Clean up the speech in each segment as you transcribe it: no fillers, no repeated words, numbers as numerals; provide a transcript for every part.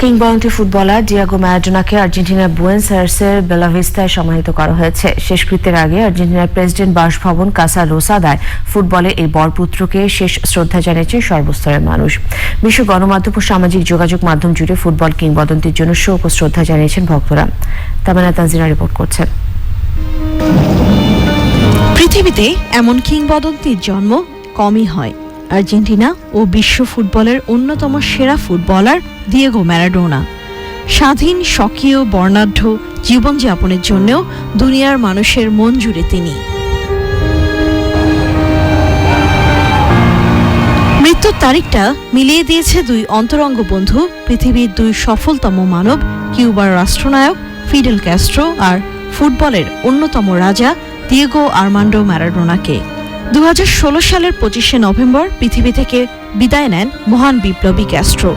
কিংবদন্তি footballer Diego ম্যারাডোনাকে আর্জেন্টিনার Buenos আয়ার্সের বেলাভিস্তায় সমাহিত করা হয়েছে। শেষকৃত্যের আগে আর্জেন্টিনার প্রেসিডেন্ট বাসভবন কাসা লোসাদায় ফুটবলের এই বরপুত্রকে শেষ শ্রদ্ধা জানিয়েছে সর্বস্তরের মানুষ। বিশ্ব গণমাধ্যম ও সামাজিক যোগাযোগ মাধ্যম জুড়ে ফুটবল কিংবদন্তির জন্য শোক ও শ্রদ্ধা জানিয়েছেন ভক্তরা। তামান্না তানজিনা রিপোর্ট করছেন। পৃথিবীতে এমন কিংবদন্তির জন্ম কমই হয়। আর্জেন্টিনা ও বিশ্ব ফুটবলের অন্যতম সেরা ফুটবলার ডিয়েগো ম্যারাডোনা স্বাধীন, স্বকীয়, বর্ণাঢ্য জীবনযাপনের জন্যও দুনিয়ার মানুষের মন জুড়ে তিনি। মৃত্যুর তারিখটা মিলিয়ে দিয়েছে দুই অন্তরঙ্গ বন্ধু, পৃথিবীর দুই সফলতম মানব, কিউবার রাষ্ট্রনায়ক ফিডেল ক্যাস্ট্রো আর ফুটবলের অন্যতম রাজা ডিয়েগো আর্মান্ডো ম্যারাডোনাকে। 2016 সালের 25শে নভেম্বর পৃথিবী থেকে বিদায় নেন মহান বিপ্লবী ক্যাস্ট্রো।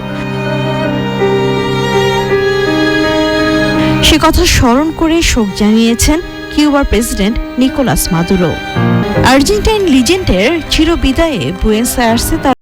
সে কথা স্মরণ করে শোক জানিয়েছেন কিউবার প্রেসিডেন্ট নিকোলাস মাদুরো। আর্জেন্টাইন লিজেন্ডের চিরবিদায়ে বুয়েনোস আয়ার্সে তার